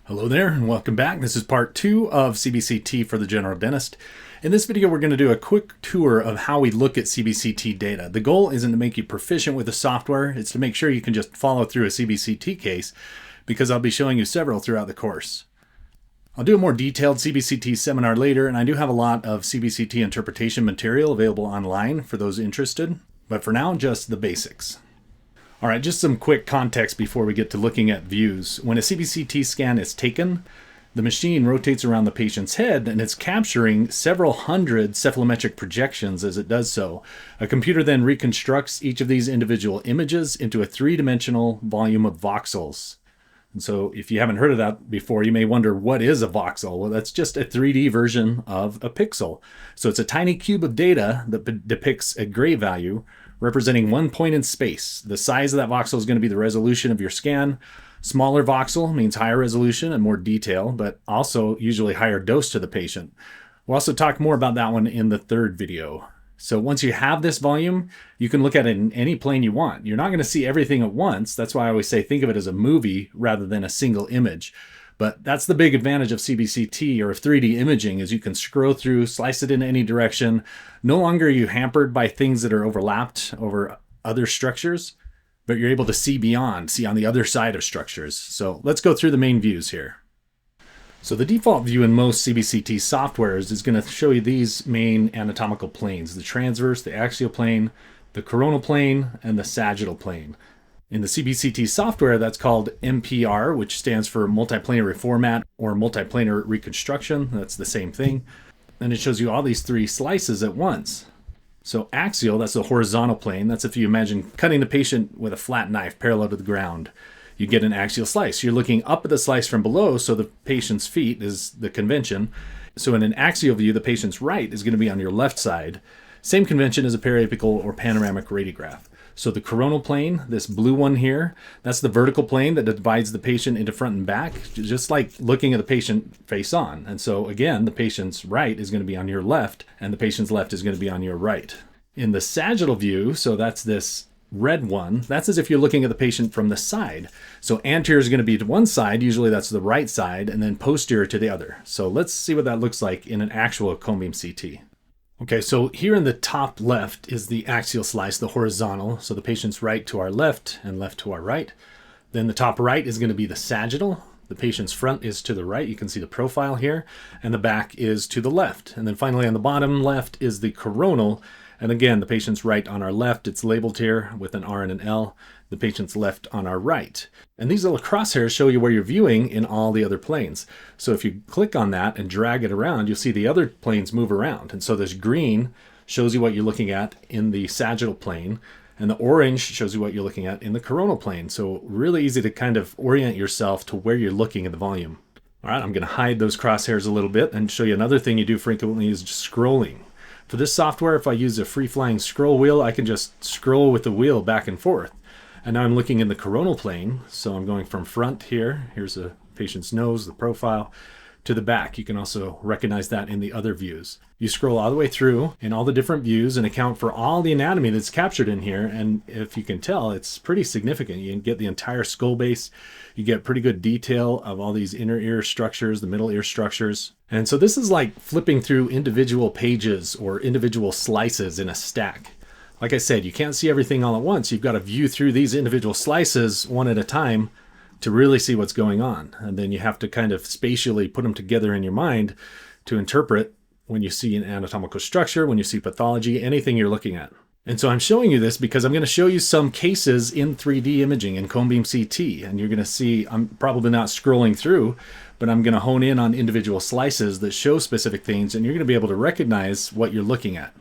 Hello there and welcome back. This is part 2 of CBCT for the general dentist. In this video, we're going to do a quick tour of how we look at CBCT data. The goal isn't to make you proficient with the software, it's to make sure you can just follow through a CBCT case, because I'll be showing you several throughout the course. I'll do a more detailed CBCT seminar later, and I do have a lot of CBCT interpretation material available online for those interested, but for now, just the basics. All right, just some quick context before we get to looking at views. When a CBCT scan is taken, the machine rotates around the patient's head and it's capturing several hundred cephalometric projections as it does so. A computer then reconstructs each of these individual images into a three-dimensional volume of voxels. And so if you haven't heard of that before, you may wonder, what is a voxel? Well, that's just a 3D version of a pixel. So it's a tiny cube of data that depicts a gray value representing one point in space. The size of that voxel is going to be the resolution of your scan. Smaller voxel means higher resolution and more detail, but also usually higher dose to the patient. We'll also talk more about that one in the third video. So once you have this volume, you can look at it in any plane you want. You're not going to see everything at once. That's why I always say think of it as a movie rather than a single image. But that's the big advantage of CBCT or of 3D imaging, is you can scroll through, slice it in any direction. No longer are you hampered by things that are overlapped over other structures, but you're able to see beyond, see on the other side of structures. So let's go through the main views here. So the default view in most CBCT softwares is going to show you these main anatomical planes: the transverse, the axial plane, the coronal plane, and the sagittal plane. In the CBCT software, that's called MPR, which stands for multiplanar reformat or multiplanar reconstruction. That's the same thing. And it shows you all these three slices at once. So axial, that's the horizontal plane. That's if you imagine cutting the patient with a flat knife parallel to the ground. You get an axial slice. You're looking up at the slice from below, so the patient's feet is the convention. So in an axial view, the patient's right is going to be on your left side. Same convention as a periapical or panoramic radiograph. So the coronal plane, this blue one here, that's the vertical plane that divides the patient into front and back, just like looking at the patient face on. And so again, the patient's right is going to be on your left, and the patient's left is going to be on your right. In the sagittal view, so that's this red one, that's as if you're looking at the patient from the side. So anterior is going to be to one side, usually that's the right side, and then posterior to the other. So let's see what that looks like in an actual cone beam CT. Okay, so here in the top left is the axial slice, the horizontal. So the patient's right to our left and left to our right. Then the top right is going to be the sagittal. The patient's front is to the right. You can see the profile here. And the back is to the left. And then finally on the bottom left is the coronal. And again, the patient's right on our left. It's labeled here with an R and an L. The patient's left on our right. And these little crosshairs show you where you're viewing in all the other planes. So if you click on that and drag it around, you'll see the other planes move around. And so this green shows you what you're looking at in the sagittal plane, and the orange shows you what you're looking at in the coronal plane. So really easy to kind of orient yourself to where you're looking at the volume. All right, I'm going to hide those crosshairs a little bit and show you another thing you do frequently is just scrolling. For this software, if I use a free-flying scroll wheel, I can just scroll with the wheel back and forth. And now I'm looking in the coronal plane, so I'm going from front here. Here's the patient's nose, the profile, to the back. You can also recognize that in the other views. You scroll all the way through in all the different views and account for all the anatomy that's captured in here. And if you can tell, it's pretty significant. You can get the entire skull base. You get pretty good detail of all these inner ear structures, the middle ear structures. And so this is like flipping through individual pages or individual slices in a stack. Like I said, you can't see everything all at once. You've got to view through these individual slices one at a time to really see what's going on. And then you have to kind of spatially put them together in your mind to interpret when you see an anatomical structure, when you see pathology, anything you're looking at. And so I'm showing you this because I'm going to show you some cases in 3D imaging in cone beam CT. And you're going to see, I'm probably not scrolling through, but I'm going to hone in on individual slices that show specific things, and you're going to be able to recognize what you're looking at.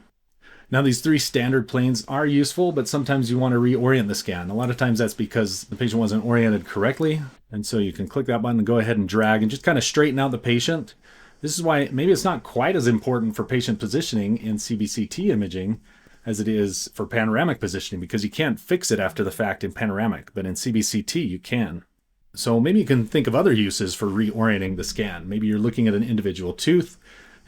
Now, these three standard planes are useful, but sometimes you want to reorient the scan. A lot of times that's because the patient wasn't oriented correctly. And so you can click that button and go ahead and drag and just kind of straighten out the patient. This is why maybe it's not quite as important for patient positioning in CBCT imaging as it is for panoramic positioning, because you can't fix it after the fact in panoramic, but in CBCT you can. So maybe you can think of other uses for reorienting the scan. Maybe you're looking at an individual tooth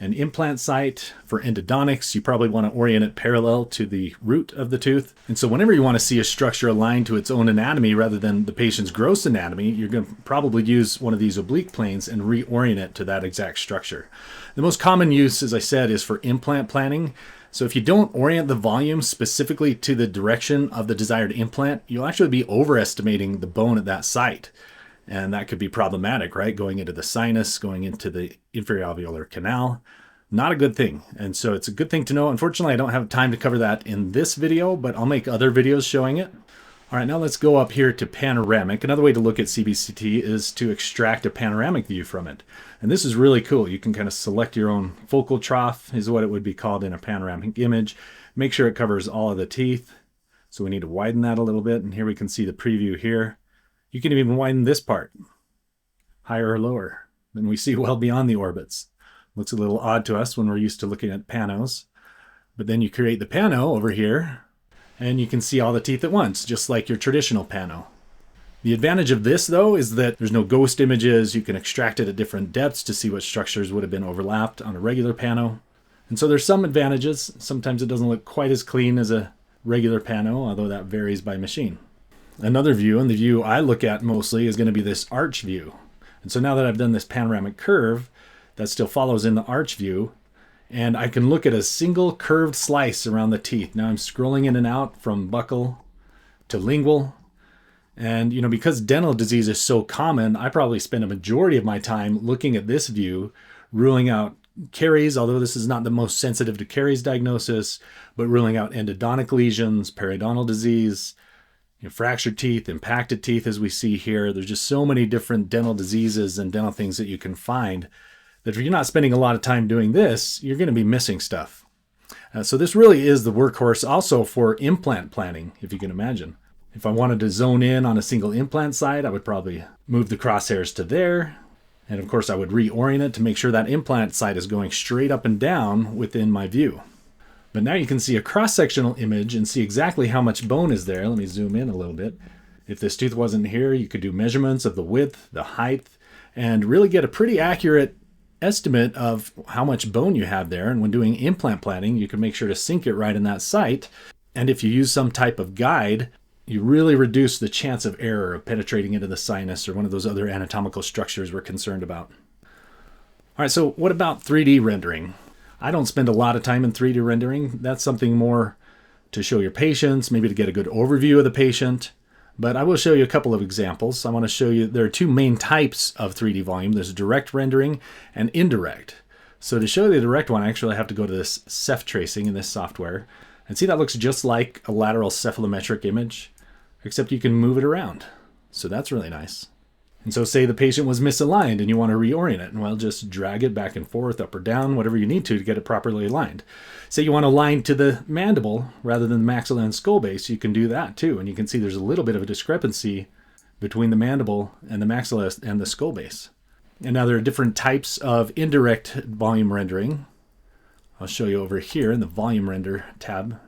An implant site for endodontics, you probably want to orient it parallel to the root of the tooth. And so whenever you want to see a structure aligned to its own anatomy rather than the patient's gross anatomy, you're going to probably use one of these oblique planes and reorient it to that exact structure. The most common use, as I said, is for implant planning. So if you don't orient the volume specifically to the direction of the desired implant, you'll actually be overestimating the bone at that site. And that could be problematic, right? Going into the sinus, going into the inferior alveolar canal. Not a good thing. And so it's a good thing to know. Unfortunately, I don't have time to cover that in this video, but I'll make other videos showing it. All right, now let's go up here to Panoramic. Another way to look at CBCT is to extract a panoramic view from it. And this is really cool. You can kind of select your own focal trough, is what it would be called in a panoramic image. Make sure it covers all of the teeth. So we need to widen that a little bit. And here we can see the preview here. You can even widen this part, higher or lower. Then we see well beyond the orbits. Looks a little odd to us when we're used to looking at panos. But then you create the pano over here, and you can see all the teeth at once, just like your traditional pano. The advantage of this, though, is that there's no ghost images. You can extract it at different depths to see what structures would have been overlapped on a regular pano. And so there's some advantages. Sometimes it doesn't look quite as clean as a regular pano, although that varies by machine. Another view, and the view I look at mostly, is going to be this arch view. And so now that I've done this panoramic curve, that still follows in the arch view, and I can look at a single curved slice around the teeth. Now I'm scrolling in and out from buccal to lingual. And, you know, because dental disease is so common, I probably spend a majority of my time looking at this view, ruling out caries, although this is not the most sensitive to caries diagnosis, but ruling out endodontic lesions, periodontal disease, fractured teeth, impacted teeth, as we see here. There's just so many different dental diseases and dental things that you can find that if you're not spending a lot of time doing this, you're going to be missing stuff. So this really is the workhorse also for implant planning, if you can imagine. If I wanted to zone in on a single implant site, I would probably move the crosshairs to there. And of course, I would reorient it to make sure that implant site is going straight up and down within my view. But now you can see a cross-sectional image and see exactly how much bone is there. Let me zoom in a little bit. If this tooth wasn't here, you could do measurements of the width, the height, and really get a pretty accurate estimate of how much bone you have there. And when doing implant planning, you can make sure to sink it right in that site. And if you use some type of guide, you really reduce the chance of error of penetrating into the sinus or one of those other anatomical structures we're concerned about. All right, so what about 3D rendering? I don't spend a lot of time in 3D rendering. That's something more to show your patients, maybe to get a good overview of the patient. But I will show you a couple of examples. I want to show you there are two main types of 3D volume. There's direct rendering and indirect. So to show the direct one, I actually have to go to this ceph tracing in this software. And see, that looks just like a lateral cephalometric image, except you can move it around. So that's really nice. And so say the patient was misaligned and you want to reorient it, and well, just drag it back and forth, up or down, whatever you need to get it properly aligned. Say you want to align to the mandible rather than the maxilla and skull base, you can do that too. And you can see there's a little bit of a discrepancy between the mandible and the maxilla and the skull base. And now there are different types of indirect volume rendering. I'll show you over here in the volume render tab.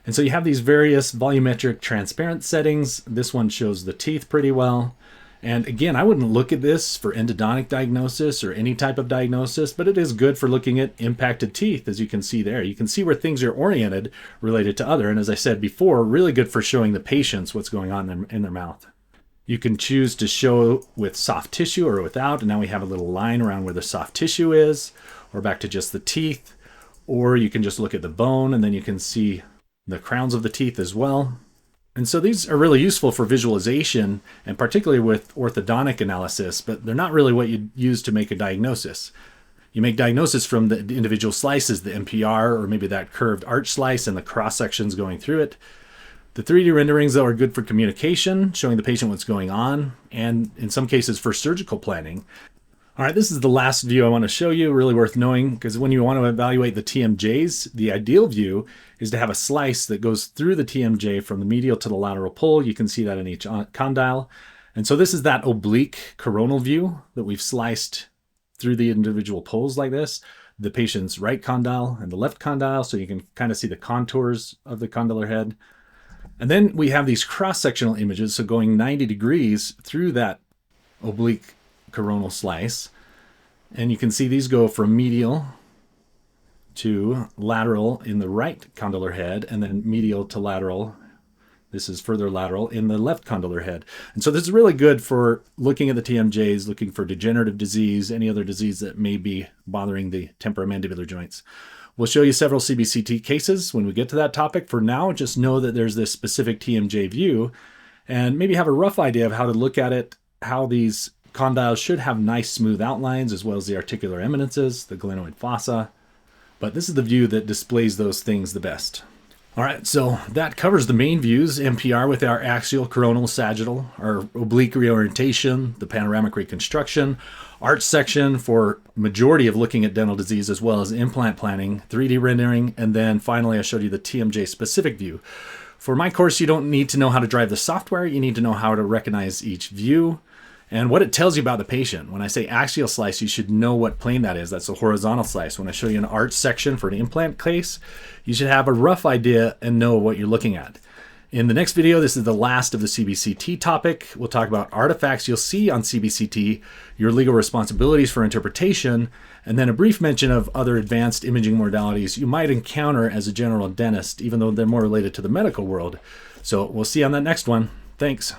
And so you have these various volumetric transparent settings. This one shows the teeth pretty well. And again, I wouldn't look at this for endodontic diagnosis or any type of diagnosis, but it is good for looking at impacted teeth, as you can see there. You can see where things are oriented related to other. And as I said before, really good for showing the patients what's going on in their mouth. You can choose to show with soft tissue or without. And now we have a little line around where the soft tissue is, or back to just the teeth. Or you can just look at the bone and then you can see the crowns of the teeth as well. And so these are really useful for visualization, and particularly with orthodontic analysis, but they're not really what you use to make a diagnosis. You make diagnosis from the individual slices, the MPR, or maybe that curved arch slice and the cross sections going through it. The 3D renderings, though, are good for communication, showing the patient what's going on, and in some cases for surgical planning. All right, this is the last view I want to show you, really worth knowing, because when you want to evaluate the TMJs, the ideal view is to have a slice that goes through the TMJ from the medial to the lateral pole. You can see that in each condyle. And so this is that oblique coronal view that we've sliced through the individual poles like this, the patient's right condyle and the left condyle, so you can kind of see the contours of the condylar head. And then we have these cross-sectional images, so going 90 degrees through that oblique coronal slice. And you can see these go from medial to lateral in the right condylar head, and then medial to lateral. This is further lateral in the left condylar head. And so this is really good for looking at the TMJs, looking for degenerative disease, any other disease that may be bothering the temporomandibular joints. We'll show you several CBCT cases when we get to that topic. For now, just know that there's this specific TMJ view and maybe have a rough idea of how to look at it, how these condyles should have nice smooth outlines, as well as the articular eminences, the glenoid fossa. But this is the view that displays those things the best. All right, so that covers the main views, MPR with our axial, coronal, sagittal, our oblique reorientation, the panoramic reconstruction, arch section for majority of looking at dental disease, as well as implant planning, 3D rendering, and then finally I showed you the TMJ specific view. For my course, you don't need to know how to drive the software, you need to know how to recognize each view and what it tells you about the patient. When I say axial slice, you should know what plane that is. That's a horizontal slice. When I show you an arch section for an implant case, you should have a rough idea and know what you're looking at. In the next video, this is the last of the CBCT topic. We'll talk about artifacts you'll see on CBCT, your legal responsibilities for interpretation, and then a brief mention of other advanced imaging modalities you might encounter as a general dentist, even though they're more related to the medical world. So we'll see you on that next one. Thanks.